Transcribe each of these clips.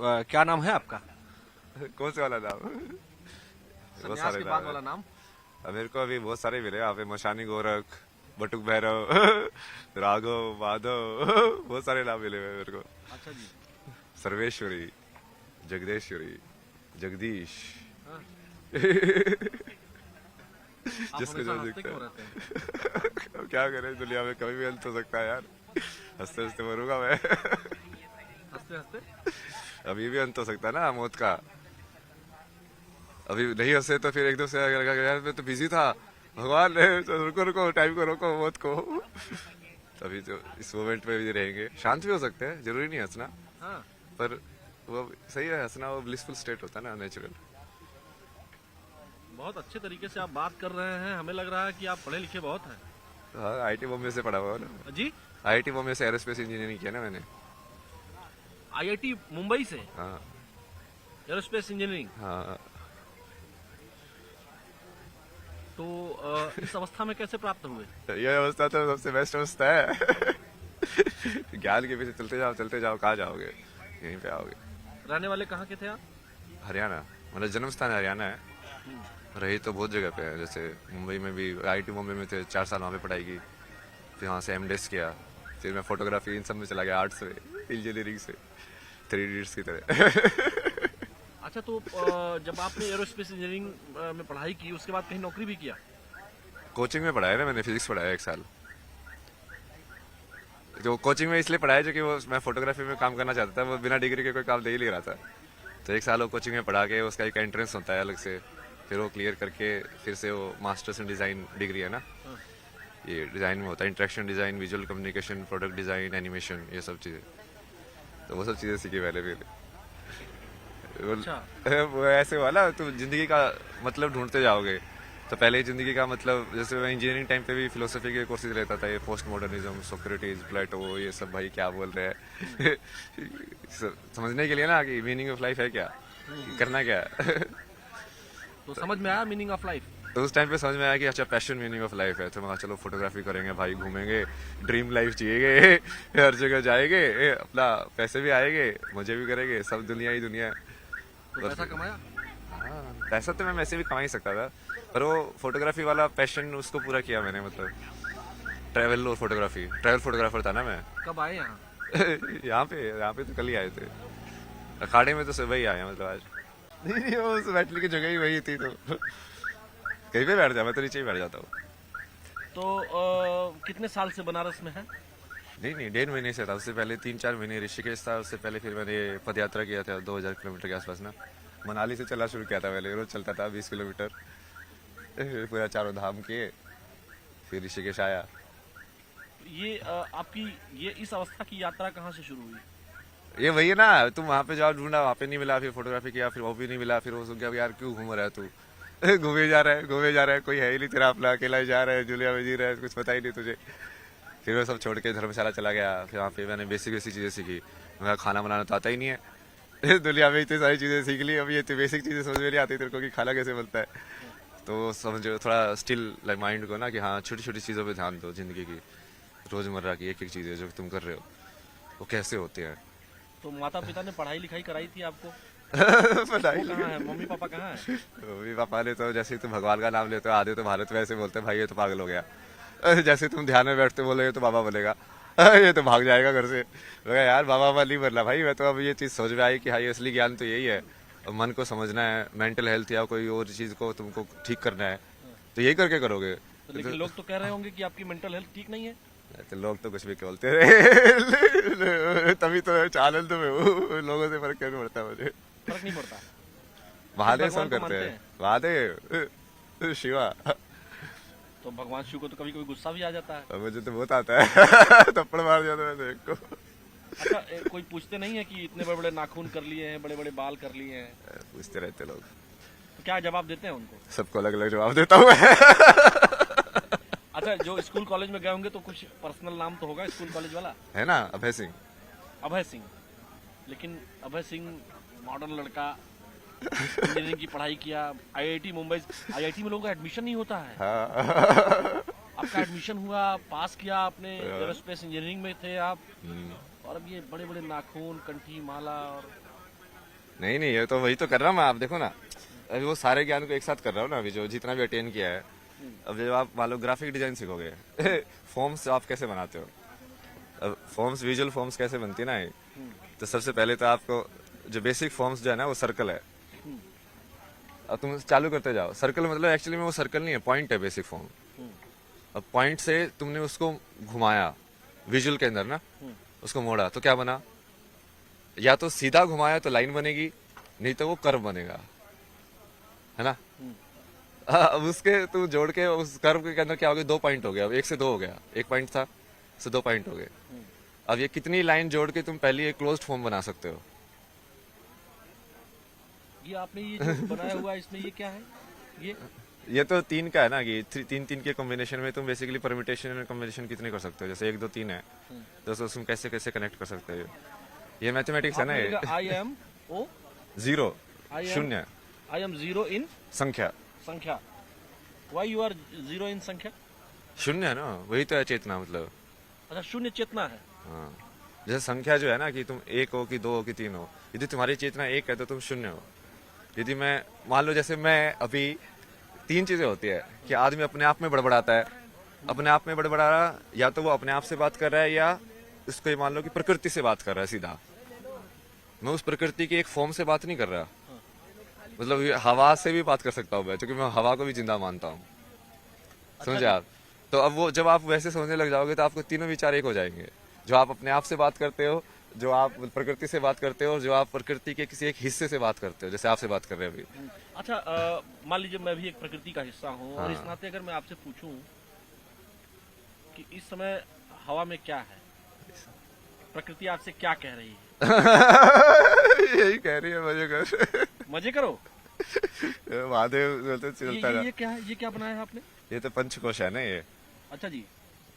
क्या नाम है आपका? कौन से वाला नाम? बहुत सन्यास सारे के नाम बाद है। वाला नाम? मेरे को अभी बहुत सारे मिले यहाँ पे, मशानी गोरख, बटुक भैरव, राघव, माधव, बहुत सारे नाम मिले हुए मेरे को। अच्छा जी। सर्वेश्वरी, जगदेश्वरी, जगदीश। हाँ। आप जिसको हमेशा जो हंसते दिखता क्यों रहते हैं? है। अब क्या करें, दुनिया में कभी भी अंत हो सकता है यार। हंसते हंसते मरूंगा मैं। हंसते हंसते? अभी भी अंत हो सकता है ना मौत का। अभी नहीं हंसे तो फिर एकदम से लगेगा यार मैं तो बिजी था, भगवान ने तो रुको रुको, टाइम को रोको, मौत को। तभी तो इस मोमेंट में भी रहेंगे। शांत भी हो सकते हैं, जरूरी नहीं हंसना, हाँ। पर वो सही है, हंसना वो ब्लिसफुल स्टेट होता है ना, नेचुरल। बहुत अच्छे तरीके से आप बात कर रहे हैं, हमें लग रहा है कि आप पढ़े लिखे बहुत हैं। हाँ, आईटी बॉम्बे से पढ़ा हुआ है ना। जी। आईआईटी बॉम्बे से एरोस्पेस इंजीनियरिंग किया ना मैंने। आईआईटी मुंबई से हाँ एरोस्पेस इंजीनियरिंग। हाँ। तो इस अवस्था में कैसे प्राप्त हुए? ये अवस्था तो सबसे बेस्ट अवस्था है। ज्ञान के पीछे चलते जाओ, कहाँ जाओगे, यहीं पे आओगे। रहने वाले कहाँ के थे आप? हरियाणा, मतलब जन्म स्थान हरियाणा है, रही तो बहुत जगह पे है। जैसे मुंबई में भी, आईआईटी मुंबई में थे, 4 साल वहाँ पे पढ़ाई की, फिर वहाँ से एमडेस किया, फिर मैं फोटोग्राफी इन सब में चला गया, आर्ट्स में, इंजीनियरिंग से, 3 इडियट्स की तरह। अच्छा, तो जब आपने एरोस्पेस इंजीनियरिंग में पढ़ाई की, उसके बाद कहीं नौकरी भी किया? कोचिंग में पढ़ाया ना मैंने, फिजिक्स पढ़ाया 1 साल। जो कोचिंग में इसलिए पढ़ाया जो कि वो मैं फोटोग्राफी में काम करना चाहता था, वो बिना डिग्री के कोई काम दे ही नहीं रहा था। तो 1 साल वो कोचिंग में पढ़ा के, उसका एक एंट्रेंस होता है अलग से, फिर वो क्लियर करके फिर से वो मास्टर्स इन डिज़ाइन डिग्री है ना, हाँ। ये डिज़ाइन में होता है, interaction design, visual communication, product design, animation, ये सब चीज़ें। तो वो सब चीज़ें सीखी मैंने फिर। अच्छा। वो ऐसे हुआ ना, तुम जिंदगी का मतलब ढूंढते जाओगे। तो पहले ही जिंदगी का मतलब, जैसे मैं इंजीनियरिंग टाइम पे भी फिलोसफी के कोर्सेज लेता था, ये पोस्ट मॉडर्निज्म, सोक्रेटिस, प्लेटो, ये सब भाई क्या बोल रहे हैं। समझने के लिए ना कि मीनिंग ऑफ लाइफ है क्या, करना क्या है। तो समझ में आया मीनिंग ऑफ लाइफ? तो उस टाइम पे समझ में आया कि अच्छा पैशन मीनिंग ऑफ लाइफ है। तो मैं कहा चलो फोटोग्राफी करेंगे भाई, घूमेंगे, ड्रीम लाइफ जिएंगे, हर जगह जाएंगे, अपना पैसे भी आएंगे, मजे भी करेंगे, सब दुनिया ही दुनिया है। तो पैसा कमाया? हाँ, पैसा तो मैं वैसे भी कमा ही सकता था, पर वो फोटोग्राफी वाला पैशन उसको पूरा किया मैंने। मतलब ट्रैवल और फोटोग्राफी, ट्रैवल फोटोग्राफर था ना मैं। कब आए यहाँ? यहाँ पे तो कल ही आए थे। अखाड़े में तो सुबह ही आए हैं, मतलब आज। नहीं, वो उस बैठने की जगह ही वही थी, तो कहीं पे बैठ जा, मैं तो नीचे ही बैठ जाता हूँ। तो कितने साल से बनारस में है? नहीं नहीं, 1.5 महीने से था। उससे पहले 3-4 महीने ऋषिकेश था, उससे पहले फिर मैंने पद यात्रा किया था 2000 किलोमीटर के आसपास ना। मनाली से चलना शुरू किया था पहले, रोज चलता था 20 किलोमीटर, पूरा चारों धाम किए, फिर ऋषिकेश आया। ये आपकी ये इस अवस्था की यात्रा कहाँ से शुरू हुई? ये वही है ना, तुम वहाँ पे जाओ, ढूंढा, वहाँ पे नहीं मिला, फिर फोटोग्राफी किया, फिर वो भी नहीं मिला, फिर वो सोच गया यार क्यों घूम रहा है तू। घूमे जा रहा है, घूमे जा रहा है, कोई है ही नहीं तेरा अपना, अकेला ही जा रहा है, जुलिया में जी रहा है, कुछ पता ही नहीं तुझे। फिर वो सब छोड़ के धर्मशाला चला गया। फिर वहाँ पे मैंने बेसिक बेसिक चीज़ें सीखी। मैं खाना बनाना तो आता ही नहीं है। दुनिया में इतनी सारी चीज़ें सीख ली, अब ये तो बेसिक चीज़ें समझ में नहीं आती तेरे को कि खाना कैसे बनता है। तो समझो थोड़ा स्टिल लाइक माइंड को ना, कि हाँ छोटी छोटी चीज़ों पे ध्यान दो, जिंदगी की रोज़मर्रा की एक एक चीज़ें जो तुम कर रहे हो वो कैसे होती हैं। तो माता पिता ने पढ़ाई लिखाई कराई थी आपको? पता ही वो कहाँ है, मम्मी पापा कहाँ है? मम्मी पापा ने तो जैसे ही तुम भगवान का नाम लेते हो, आधे तो भारत में ऐसे बोलते हैं भाई ये तो पागल हो गया। जैसे तुम ध्यान में बैठते बोले तो बाबा बोलेगा, ये तो भाग जाएगा घर से। मैं कहा, यार बाबा बाबा नहीं बोलना भाई, मैं तो अब ये चीज़ समझ में आई कि हाँ ये असली ज्ञान तो यही है। अब मन को समझना है, मेंटल हेल्थ या कोई और चीज़ को तुमको ठीक करना है, तो यही करके करोगे। तो लेकिन लोग तो कह रहे होंगे कि आपकी मेंटल हेल्थ ठीक नहीं है। तो लोग तो कुछ भी बोलते रहे। तभी तो आनंद में हूँ, लोगों से फर्क क्या पड़ता है मुझे। फर्क नहीं पड़ता? महादेव भगवान सब को करते मानते हैं, हैं? महादेव शिवा। तो भगवान शिव को तो कभी कभी गुस्सा भी आ जाता है। मुझे तो बहुत आता है। थप्पड़ मार दिया था मैंने एक को। अच्छा, कोई पूछते नहीं है कि इतने बड़े बड़े नाखून कर लिए हैं, बड़े बड़े बाल कर लिए हैं, पूछते रहते लोग, तो क्या जवाब देते हैं उनको? सबको अलग अलग जवाब देता हूँ मैं। अच्छा, जो स्कूल कॉलेज में गए होंगे तो कुछ पर्सनल नाम तो होगा स्कूल कॉलेज वाला? है ना, अभय सिंह। अभय सिंह। लेकिन अभय सिंह मॉडर्न लड़का, इंजीनियरिंग की पढ़ाई किया, आईआईटी मुंबई। आईआईटी में लोगों का एडमिशन नहीं होता है। हाँ। आपका एडमिशन हुआ, पास किया आपने, एरोस्पेस इंजीनियरिंग में थे आप, और अब ये बड़े बड़े नाखून, कंठी माला और नहीं नहीं, ये तो वही तो कर रहा हूँ मैं। आप देखो ना, अभी वो सारे ज्ञान को एक साथ कर रहा हूँ ना, अभी जो जितना भी अटेन किया है। अब जब आप मान लो ग्राफिक डिजाइन सीखोगे, फॉर्म्स आप कैसे बनाते हो, अब फॉर्म्स, विजुअल फॉर्म्स कैसे बनती है ना, ये तो सबसे पहले तो आपको जो बेसिक फॉर्म्स जो है ना वो सर्कल है। अब तुम चालू करते जाओ, सर्कल मतलब एक्चुअली में वो सर्कल नहीं है, पॉइंट है बेसिक फॉर्म। अब पॉइंट से तुमने उसको घुमाया विजुअल के अंदर ना, उसको मोड़ा तो क्या बना, या तो सीधा घुमाया तो लाइन बनेगी, नहीं तो वो कर्व बनेगा, है ना। अब उसके तू जोड़ के उस कर्व के अंदर क्या हो गया, 2 पॉइंट हो गया, अब 1 से 2 हो गया, 1 पॉइंट था से 2 पॉइंट हो गए। अब ये कितनी लाइन जोड़ के तुम पहले एक क्लोज्ड फॉर्म बना सकते हो। ये आपने ये जो बनाया हुआ है, इसमें ये क्या है? ये तो 3 का है ना, कि 3 के कॉम्बिनेशन में तुम बेसिकली परम्यूटेशन और कॉम्बिनेशन कितने कर सकते हो, जैसे 1 2 3 है तो तुम कैसे कैसे कनेक्ट कर सकते हो। ये मैथमेटिक्स है ना, ये I M O 0 I am- शून्य आई एम जीरो इन संख्या, संख्या। Why you are zero in संख्या? शून्य है ना, वही तो है चेतना मतलब। अच्छा, शून्य चेतना है। हाँ, जैसे संख्या जो है ना, कि तुम 1 हो कि 2 हो कि 3 हो, यदि तुम्हारी चेतना 1 है तो तुम शून्य हो। यदि मैं मान लो, जैसे मैं अभी 3 चीजें होती है कि आदमी अपने आप में बड़बड़ाता है, अपने आप में बड़बड़ा रहा, या तो वो अपने आप से बात कर रहा है, या उसको ये मान लो कि प्रकृति से बात कर रहा है सीधा। मैं उस प्रकृति की एक फॉर्म से बात नहीं कर रहा, मतलब ये हवा से भी बात कर सकता हूँ मैं, क्योंकि मैं हवा को भी जिंदा मानता हूँ, समझे आप। तो अब वो जब आप वैसे सोचने लग जाओगे तो आपको तीनों विचार एक हो जाएंगे, जो आप अपने आप से बात करते हो, जो आप प्रकृति से बात करते हो, और जो आप प्रकृति के किसी एक हिस्से से बात करते हो, जैसे आपसे बात कर रहे हैं अभी। अच्छा, मान लीजिए मैं भी एक प्रकृति का हिस्सा हूँ, और हाँ। इस नाते अगर मैं आपसे पूछूं कि इस समय हवा में क्या है, प्रकृति आपसे क्या कह रही है? यही कह रही है, मजे कर, मजे करो। महादेव बोलते चलता ये, रहा। ये क्या है? ये क्या बनाया है आपने? ये तो पंचकोश है ना ये। अच्छा जी,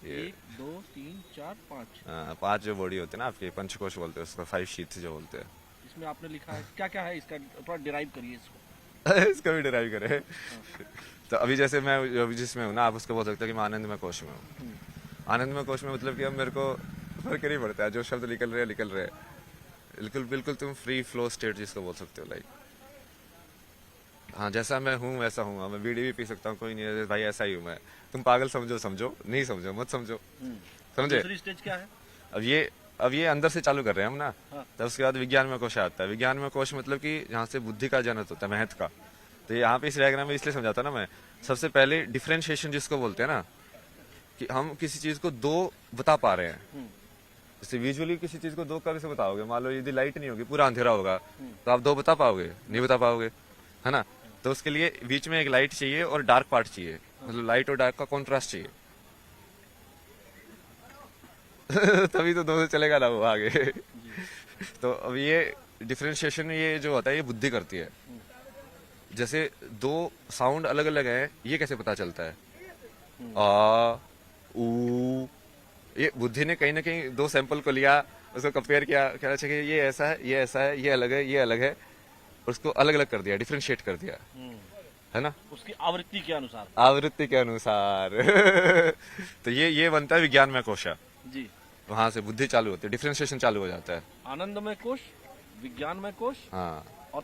ये 1 2 3 4 5। 5 जो बॉडी होते हैं ना आपके, पंचकोश बोलते हैं उसको, 5 शीट्स जो बोलते हैं। इसमें आपने लिखा है क्या क्या है इसका? थोड़ा डिराइव करिए इसको। इसका भी डिराइव करे। तो अभी जैसे मैं अभी जिसमें हूँ ना, आप उसको बोल सकते हो कि मैं आनंदमय कोश में हूँ। आनंदमय कोश में मतलब कि अब मेरे को फर्क नहीं पड़ता है, जो शब्द निकल रहे हैं, बिल्कुल बिल्कुल तुम फ्री फ्लो स्टेट जिसको बोल सकते हो, लाइक हाँ जैसा मैं हूँ वैसा हूँ। मैं बीड़ी भी पी सकता हूँ, कोई नहीं है भाई, ऐसा ही हूँ मैं। तुम पागल समझो समझो, नहीं समझो मत समझो, समझे। दूसरी स्टेज क्या है? अब ये अंदर से चालू कर रहे हैं हम ना। हाँ। तब उसके बाद विज्ञान में कोश आता है। विज्ञान में कोश मतलब कि जहाँ से बुद्धि का जनक होता है, महत्व का। तो यहाँ पे इस डायग्राम में इसलिए समझाता ना मैं, सबसे पहले डिफरेंशिएशन जिसको बोलते हैं ना, कि हम किसी चीज को 2 बता पा रहे हैं। जैसे विजुअली किसी चीज को 2 कैसे बताओगे, मान लो यदि लाइट नहीं होगी, पूरा अंधेरा होगा, तो आप 2 बता पाओगे? नहीं बता पाओगे, है ना। तो उसके लिए बीच में एक लाइट चाहिए और डार्क पार्ट चाहिए, मतलब लाइट और डार्क का कॉन्ट्रास्ट चाहिए। तभी तो दोनों चलेगा ना वो आगे। तो अब ये डिफरेंशिएशन ये जो होता है, ये बुद्धि करती है। जैसे 2 साउंड अलग अलग है, ये कैसे पता चलता है? आ ऊ, ये बुद्धि ने कहीं ना कहीं 2 सैंपल को लिया, उसको कंपेयर किया, कहना चाहिए ये ऐसा है, ये ऐसा है, ये अलग है, ये अलग है, और उसको अलग अलग कर दिया, डिफरेंशिएट कर दिया, है ना, उसकी आवृत्ति के अनुसार। आवृत्ति के अनुसार। तो ये बनता है विज्ञान में कोशा। जी, वहां से बुद्धि चालू होती है, डिफरेंशिएशन चालू हो जाता है। आनंदमय कोश, विज्ञानमय कोश, हाँ, और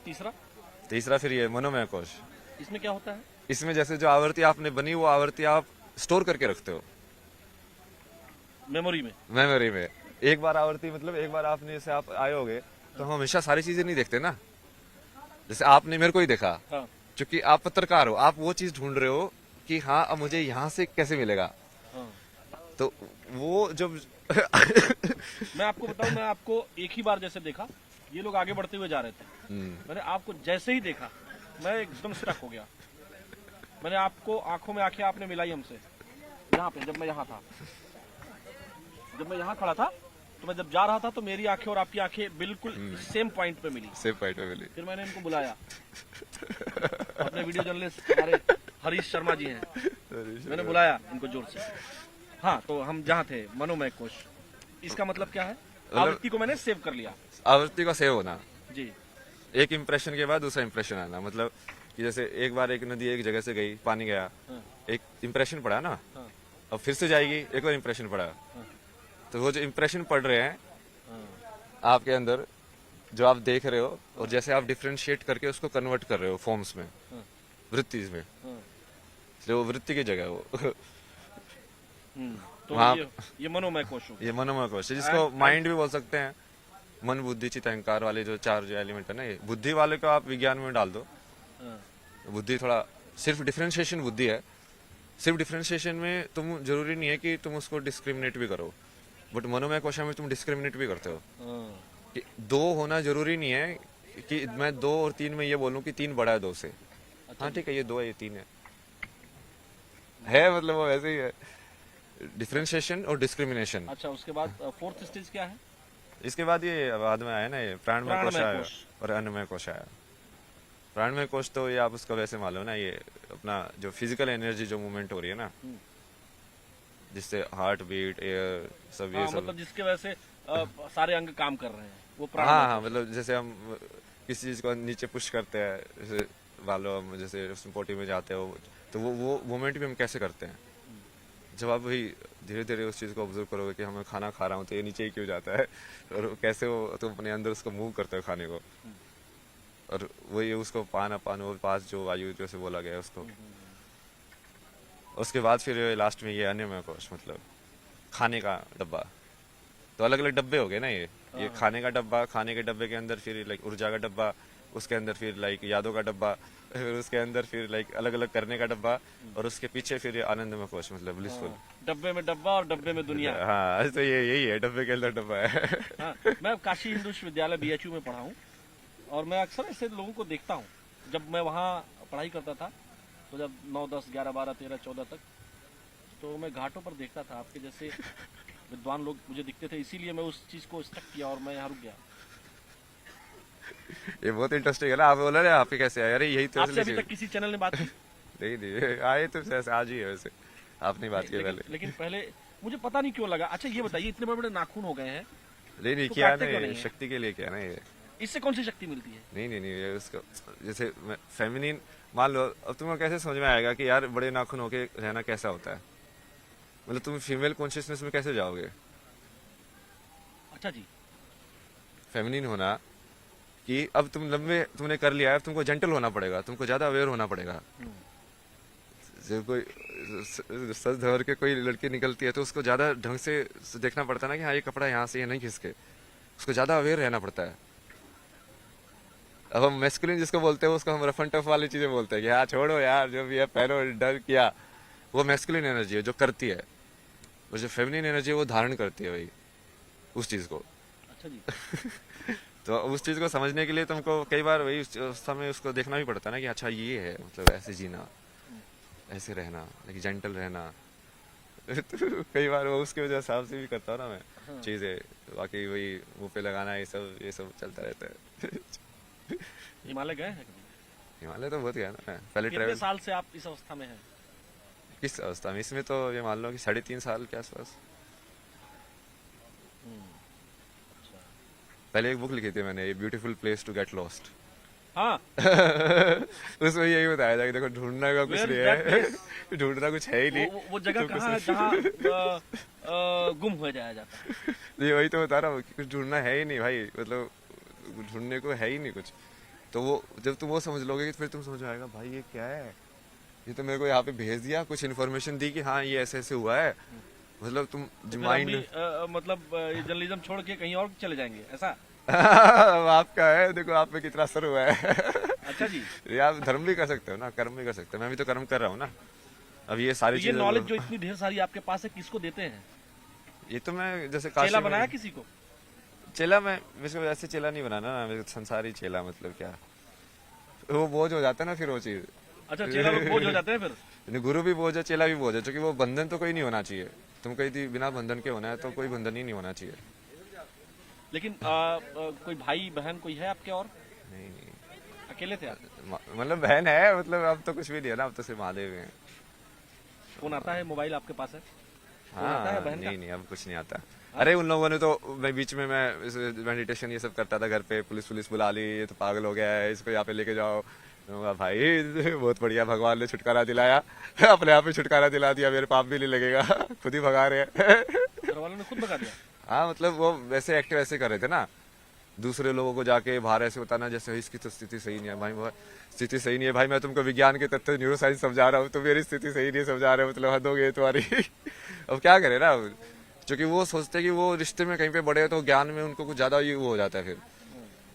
तीसरा फिर ये मनोमय कोश। इसमें क्या होता है? इसमें जैसे जो आवृत्ति आपने बनी, वो आवृत्ति आप स्टोर करके रखते हो मेमोरी में। मेमोरी में। एक बार आवृत्ति मतलब एक बार आपने, जैसे आप आए होगे तो हम हमेशा सारी चीजें नहीं देखते ना। जैसे आपने मेरे को ही देखा, हाँ। क्योंकि आप पत्रकार हो, आप वो चीज ढूंढ रहे हो कि हाँ अब मुझे यहाँ से कैसे मिलेगा। हाँ। तो वो जब मैं आपको बताऊं, मैं आपको एक ही बार जैसे देखा, ये लोग आगे बढ़ते हुए जा रहे थे, मैंने आपको जैसे ही देखा मैं एकदम स्टक हो गया। मैंने आपको आंखों में आंखें आपने मिलाई हमसे, यहाँ पे जब मैं यहाँ था, जब मैं यहाँ खड़ा था, तो मैं जब जा रहा था तो मेरी आंखें और आपकी आंखें बिल्कुल सेम पॉइंट पे मिली। सेम पॉइंट पे मिली। फिर मैंने इनको बुलाया, अपने वीडियो जर्नलिस्ट हमारे हरीश शर्मा जी हैं, मैंने बुलाया इनको जोर से। हाँ, तो हम जहाँ थे, मनोमय कोश, इसका मतलब क्या है? आवृत्ति को मैंने सेव कर लिया। आवृत्ति का सेव होना जी। एक इंप्रेशन के बाद दूसरा इंप्रेशन आना, मतलब कि जैसे एक बार एक नदी एक जगह से गई, पानी गया, एक इंप्रेशन पड़ा ना, अब फिर से जाएगी, एक और इंप्रेशन पड़ा, तो वो जो इंप्रेशन पड़ रहे हैं आपके अंदर, जो आप देख रहे हो और जैसे आप डिफ्रेंशिएट करके उसको कन्वर्ट कर रहे हो फॉर्म्स में, हाँ, वृत्ति में, हाँ, इसलिए वो वृत्ति की जगह है वो। तो वहाँ- ये मनोमय कोश हो गया। ये मनोमय कोश है, जिसको माइंड भी बोल सकते हैं। मन बुद्धि चित्त अहंकार वाले जो चार जो एलिमेंट है ना, ये बुद्धि वाले को आप विज्ञान में डाल दो। हाँ, बुद्धि थोड़ा सिर्फ डिफरेंशिएशन बुद्धि है। सिर्फ डिफरेंशिएशन में तुम जरूरी नहीं है कि तुम उसको डिस्क्रिमिनेट भी करो, बट मनोमय कोश में तुम डिस्क्रिमिनेट भी करते हो हाँ, कि दो होना जरूरी नहीं है कि मैं 2 और 3 में ये बोलूं कि 3 बड़ा है 2 से। हाँ ठीक है, ये 2 है, ये 3 है मतलब वो वैसे ही है, डिफरेंशिएशन और डिस्क्रिमिनेशन। अच्छा, उसके बाद फोर्थ स्टेज क्या है? इसके बाद ये बाद में आया ना, ये प्राणमय कोश प्राणमय आया कोश। और अन्नमय कोश आया। प्राणमय कोश तो ये आप उसको वैसे मान लो ना, ये अपना जो फिजिकल एनर्जी जो मूवमेंट हो रही है ना, जिससे हार्ट बीट, एयर, सब ये हाँ, सब। मतलब जिसके वजह से सारे अंग काम कर रहे हैं, वो हाँ प्राणमय हाँ, मतलब जैसे हम किसी चीज को नीचे पुश करते हैं, जैसे मान लो हम जैसे उसमें पोटी में जाते हो, तो वो मूवमेंट भी हम कैसे करते हैं। जब आप वही धीरे धीरे उस चीज को ऑब्जर्व करोगे कि हमें खाना खा रहा हूँ तो ये नीचे ही क्यों जाता है, और कैसे वो तुम अपने अंदर उसको मूव करते हो खाने को, और वही उसको पान अपान वो पास जो वायु जैसे बोला गया है उसको। उसके बाद फिर लास्ट में ये अन्नमय कोश, मतलब खाने का डब्बा। तो अलग अलग डब्बे हो गए ना, ये खाने का डब्बा, खाने के डब्बे के अंदर फिर लाइक ऊर्जा का डब्बा, उसके अंदर फिर लाइक यादों का डब्बा, फिर उसके अंदर फिर लाइक अलग अलग करने का डब्बा, और उसके पीछे फिर ये आनंदमय कोश, मतलब ब्लिसफुल। डब्बे में डब्बा और डब्बे में दुनिया। हाँ, तो ये यही है, डब्बे के अंदर डब्बा है। हाँ, मैं काशी हिंदू विश्वविद्यालय BHU में पढ़ा हूँ, और मैं अक्सर ऐसे लोगों को देखता हूँ। जब मैं वहाँ पढ़ाई करता था, तो जब 9, 10, 11, 12, 13, 14 तक, तो मैं घाटों पर देखता था आपके जैसे विद्वान लोग मुझे दिखते थे, इसीलिए मैं उस चीज को स्टक किया और मैं यहाँ रुक गया। ये बहुत इंटरेस्टिंग है ना, आप बोला ना आपके कैसे आए, अरे यही तो आपसे असली अभी तक किसी चैनल ने बात की? नहीं नहीं, आए तो ऐसे आज ही है वैसे, आपने बात की पहले। लेकिन पहले मुझे पता नहीं क्यों लगा। अच्छा, ये बताइए, इतने बड़े बड़े नाखून हो गए हैं, नहीं नहीं, तो किया काटते ना, क्यों ये नहीं है? शक्ति के लिए किया ना ये। इससे कौन सी शक्ति मिलती है? नहीं नहीं नहीं, ये उसको जैसे फेमिनिन मान लो, अब तुम्हें कैसे समझ में आएगा कि यार बड़े नाखून होके रहना कैसा होता है, मतलब तुम फीमेल कॉन्शियसनेस में कैसे जाओगे। अच्छा जी। फेमिनिन होना कि अब तुम लंबे तुमने कर लिया है, अब तुमको जेंटल होना पड़ेगा, तुमको ज्यादा अवेयर होना पड़ेगा। जब कोई सच धर के कोई लड़की निकलती है तो उसको ज्यादा ढंग से देखना पड़ता है ना कि हाँ ये कपड़ा यहाँ से ये नहीं खिसके, उसको ज्यादा अवेयर रहना पड़ता है। अब हम मैस्कुलिन जिसको बोलते हैं उसको हम रफ एंड टफ वाली चीजें बोलते हैं कि हाँ छोड़ो यार, जो भी है पहनो, डर किया, वो मैस्कुलिन एनर्जी है जो करती है, और जो फेमिनिन एनर्जी है वो धारण करती है वही उस चीज को। अच्छा जी। तो उस चीज को समझने के लिए तुमको कई बार वही उस समय उसको देखना भी पड़ता है ना कि अच्छा ये है, मतलब ऐसे जीना, ऐसे रहना, लेकिन जेंटल रहना। तो कई बार वो उसके वजह हिसाब से भी करता हूँ ना मैं चीजें, बाकी वही मुंह पे लगाना, ये सब चलता रहता है। हिमालय गए हैं कभी? हिमालय तो बहुत गया ना मैं, पहले कितने ट्रैवल। साल से आप इस अवस्था में हैं? किस अवस्था में? इसमें तो ये मान लो कि 3.5 साल के आसपास। पहले एक बुक लिखी थी मैंने, beautiful place to get lost. हाँ। उसमें यही बताया था कि देखो ढूंढना का कुछ Where नहीं is that है, ढूंढना कुछ है ही नहीं। वो जगह कहाँ है जहाँ गुम हो जाया जाता है? ये वही तो बता रहा हूँ कि कुछ ढूंढना है ही नहीं भाई, मतलब ढूंढने को है ही नहीं कुछ। तो वो जब तुम वो समझ लोगे फिर तुम समझ आएगा भाई ये क्या है, ये तो मेरे को यहाँ पे भेज दिया, कुछ इन्फॉर्मेशन दी कि हाँ ये ऐसे ऐसे हुआ है, मतलब तुम फिर माइंड हम भी, मतलब जर्नलिज्म छोड़ के कहीं और चले जाएंगे, ऐसा? आपका है, देखो आप पे कितना असर हुआ है। अच्छा जी। ये आप धर्म भी कर सकते हो ना, कर्म भी कर सकते हो, मैं भी तो कर्म कर रहा हूँ ना। अब ये सारी तो ये चीजें नॉलेज जो इतनी ढेर सारी आपके पास है, किसको देते हैं? ये तो मैं जैसे चेला काशी बनाया में किसी को? चेला, मैं वैसे ऐसे चेला नहीं बनाना ना, मेरे संसारी चेला, मतलब क्या वो बोझ हो जाता है ना फिर वो चीज। अच्छा, चेला लोग बोझ हो जाते हैं फिर? गुरु भी बोझ है, चेला भी बोझ है, क्योंकि वो बंधन तो कोई नहीं होना चाहिए। तुम कहीं बिना बंधन के होना है तो कोई बंधन ही नहीं होना चाहिए। लेकिन कोई भाई बहन कोई है आपके और? नहीं नहीं, अकेले थे आप? मतलब बहन है, मतलब अब तो कुछ भी नहीं है ना, अब तो सिर्फ महादेव हैं। फोन आता है, मोबाइल आपके पास है? फोन हाँ, आता है बहन का? नहीं नहीं, अब कुछ नहीं आता। अरे उन लोगों ने तो, मैं बीच में मैं मेडिटेशन ये सब करता था घर पे, पुलिस बुला ली, ये तो पागल हो गया है, इसको यहाँ पे लेके जाओ। भाई बहुत बढ़िया, भगवान ने छुटकारा दिलाया, अपने आप ही छुटकारा दिला दिया, मेरे पाप भी नहीं लगेगा, खुद ही भगा रहे हैं। घर वालों ने खुद भगा दिया? हाँ, मतलब वो वैसे एक्टिव ऐसे कर रहे थे ना, दूसरे लोगों को जाके बाहर ऐसे बताना जैसे इसकी तो स्थिति सही नहीं है भाई, स्थिति सही नहीं है भाई, मैं तुमको विज्ञान के तत्व न्यूरो साइंस समझा रहा हूँ, तो मेरी स्थिति सही नहीं समझा रहे हो, मतलब हद हो गई तुम्हारी। अब क्या करे ना, क्योंकि वो सोचते हैं कि वो रिश्ते में कहीं पे बड़े हो तो ज्ञान में उनको कुछ ज्यादा ये वो हो जाता है। फिर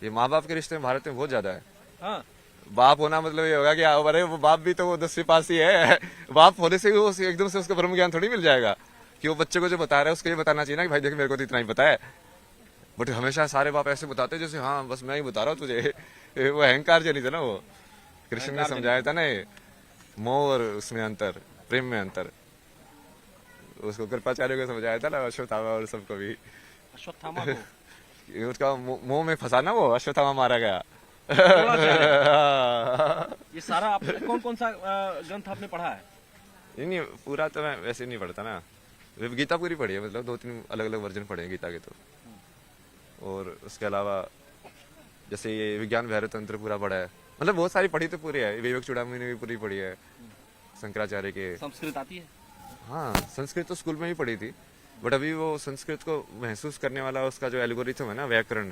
ये माँ बाप के रिश्ते में भारत में बहुत ज्यादा है। हाँ, बाप होना मतलब ये होगा कि अरे वो बाप भी तो वो 10वीं पास ही है, बाप होने से वो एकदम से उसको ब्रह्म ज्ञान थोड़ी मिल जाएगा कि वो बच्चे को जो बता रहा है उसको ये बताना चाहिए ना कि भाई देख मेरे को तो इतना ही पता है। बट हमेशा सारे बाप ऐसे बताते जैसे हाँ बस मैं ही बता रहा हूँ तुझे। वो अहंकार जो नहीं था ना, वो कृष्ण ने समझाया था ना, मोह और उसमें अंतर, प्रेम में अंतर, उसको कृपाचार्य को समझाया था ना, अश्वत्थामा और सबको भी। अश्वत्थामा को उसका मोह में फंसा ना वो, अश्वत्थामा मारा गया। ये सारा आपने कौन कौन सा ग्रंथ आपने पढ़ा है? नहीं पूरा तो मैं वैसे नहीं पढ़ता ना, गीता पूरी पढ़ी है, मतलब 2-3 अलग अलग वर्जन पढ़े हैं गीता के तो। और उसके अलावा जैसे ये विज्ञान वैर तंत्र पूरा पढ़ा है, मतलब बहुत सारी पढ़ी तो पूरी है। विवेक चूड़ामणि ने भी पूरी पढ़ी है, शंकराचार्य के। संस्कृत आती है? हाँ संस्कृत तो स्कूल में ही पढ़ी थी, बट अभी वो संस्कृत को महसूस करने वाला उसका जो एल्गोरिथम है ना, व्याकरण,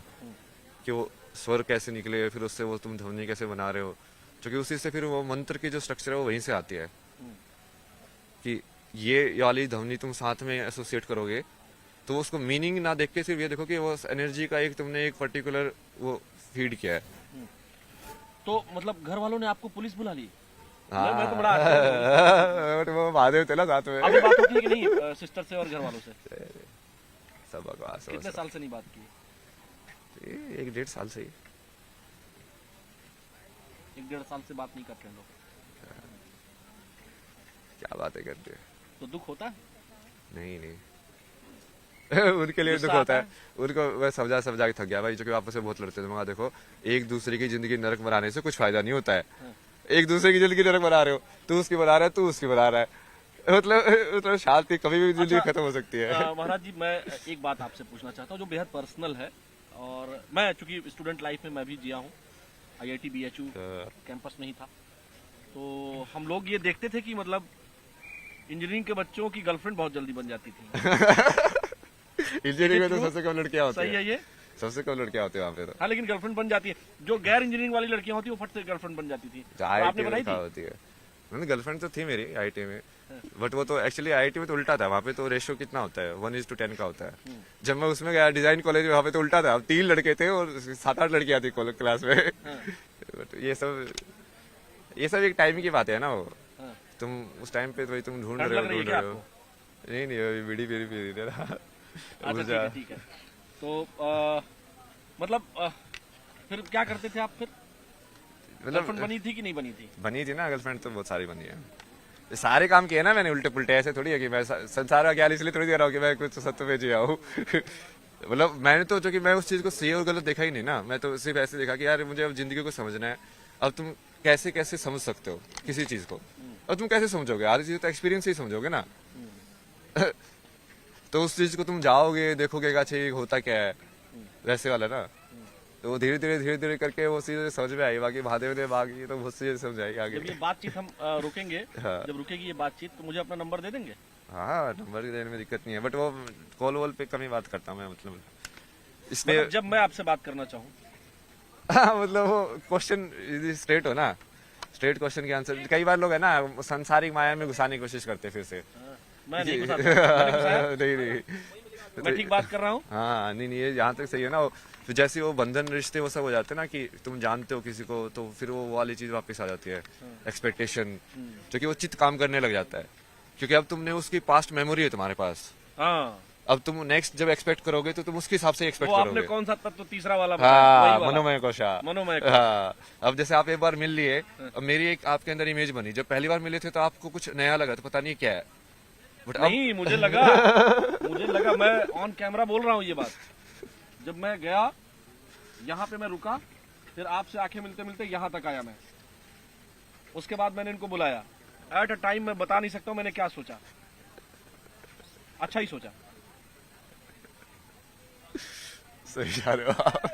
कि वो स्वर कैसे निकले, फिर उससे वो तुम ध्वनि कैसे बना रहे हो, क्योंकि उसी से फिर वो मंत्र की जो स्ट्रक्चर है वो वहीं से आती है कि ये वाली ध्वनि तुम साथ में एसोसिएट करोगे तो उसको मीनिंग ना देख के सिर्फ ये देखो कि वो एनर्जी का एक तुमने एक पर्टिकुलर वो फीड किया है। तो मतलब घर वालों ने आपको पुलिस बुला ली? हाँ। मैं तो बड़ा बट वो महादेव थे ना साथ में। अभी बात होती है कि नहीं सिस्टर से और घर वालों से? सब बकवास। कितने साल से नहीं बात की? 1-1.5 साल से ही। 1-1.5 साल से बात नहीं करते हैं लोग? क्या बातें करते हैं। तो दुख होता है? नहीं उनके लिए दुख होता है, उनको मैं समझा के थक गया भाई, जो कि आपस में बहुत लड़ते थे। मगर देखो एक दूसरे की जिंदगी नरक बनाने से कुछ फायदा नहीं होता है। एक दूसरे की जिंदगी नरक बना रहे हो, तू उसकी बना रहा है, तू उसकी बना रहा है, मतलब शांति कभी भी जिंदगी खत्म हो सकती है। महाराज जी, मैं एक बात आपसे पूछना चाहता हूँ जो बेहद पर्सनल है, और मैं चूंकि स्टूडेंट लाइफ में मैं भी जिया हूँ, IIT BHU कैंपस में ही था, तो हम लोग ये देखते थे कि मतलब इंजीनियरिंग के बच्चों की गर्लफ्रेंड बहुत जल्दी बन जाती थी। इंजीनियरिंग में तो सबसे कम लड़कियां होती सही है ये? सबसे कम लड़कियां होती है वहाँ पे तो। हाँ, लेकिन गर्लफ्रेंड बन जाती है। जो गैर इंजीनियरिंग वाली लड़कियां होती है वो फट से गर्लफ्रेंड बन जाती थी। तो आपने बनाई थी? होती है। गर्लफ्रेंड तो थी मेरी IIT में, बट वो तो एक्चुअली IIT में तो उल्टा था। वहाँ पे तो रेशियो कितना होता है, 1:10 का होता है। जब मैं उसमें गया डिजाइन कॉलेज में, वहाँ पे तो उल्टा था, 3 लड़के थे और 7-8 लड़कियां थी क्लास में। बट ये सब एक टाइम की बात है ना, वो तुम उस टाइम पे तुम ढूंढ रहे हो। नहीं अभी बीड़ी पी रही थी। अच्छा ठीक है। तो मतलब फिर क्या करते थे आप? फिर गर्लफ्रेंड बनी थी कि नहीं बनी थी? बनी थी ना गर्लफ्रेंड, तो बहुत सारी बनी है। सारे काम किए ना मैंने उल्टे पुल्टे, ऐसे थोड़ी है कि मैं संसार का ज्ञान इसलिए थोड़ी दे रहा हूँ कि मैं कुछ सत्य में जिया हूँ। मतलब मैंने तो, जो कि मैं उस चीज को सही और गलत देखा ही नहीं ना, मैं तो सिर्फ ऐसे देखा कि यार मुझे अब जिंदगी को समझना है। अब तुम कैसे कैसे समझ सकते हो किसी चीज को, अब तुम कैसे समझोगे? आधी चीज तो एक्सपीरियंस ही समझोगे ना। तो उस चीज को तुम जाओगे, देखोगे अच्छा ये होता क्या है, वैसे वाला ना। तो वो धीरे धीरे करके वो चीजें समझ में आई। बाकी महादेव ने बाकी तो बहुत चीजें समझ आई आगे। जब ये बातचीत हम रुकेंगे, हाँ। जब रुकेगी ये बातचीत, तो मुझे अपना नंबर दे देंगे? हाँ, नंबर देने में दिक्कत नहीं है, बट वो कॉल वॉल पे कम ही बात करता हूँ मैं, मतलब इसलिए। मतलब जब मैं आपसे बात करना चाहूँ? हाँ, मतलब वो क्वेश्चन स्ट्रेट हो ना, स्ट्रेट क्वेश्चन के आंसर। कई बार लोग है ना सांसारिक माया में घुसाने की कोशिश करते फिर से। मैं नहीं घुसाता। मैंने घुसाया? नहीं मैं ठीक बात कर रहा हूँ? हाँ नहीं ये यहाँ तक सही है ना। तो जैसे वो बंधन रिश्ते वो सब हो जाते हैं ना, कि तुम जानते हो किसी को, तो फिर वो वाली चीज वापस आ जाती है, एक्सपेक्टेशन, जो कि वो चित्त काम करने लग जाता है, क्योंकि अब तुमने उसकी पास्ट मेमोरी है तुम्हारे पास। हाँ। अब तुम नेक्स्ट जब एक्सपेक्ट करोगे तो तुम उसके हिसाब से एक्सपेक्ट करोगे। आपने कौन सा तत्व तीसरा वाला? हाँ, मनोमय कोशा। मनोमय। हाँ, अब जैसे आप एक बार मिल लिए, अब मेरी एक आपके अंदर इमेज बनी। जब पहली बार मिले थे तो आपको कुछ नया लगा, तो पता नहीं क्या है, बट नहीं मुझे लगा मैं ऑन कैमरा बोल रहा हूँ ये बात। जब मैं गया यहाँ पे, मैं रुका, फिर आपसे आंखें मिलते मिलते यहाँ तक आया मैं। उसके बाद मैंने इनको बुलाया। एट अ टाइम मैं बता नहीं सकता हूँ मैंने क्या सोचा। अच्छा ही सोचा। सही जा रहे हो आप।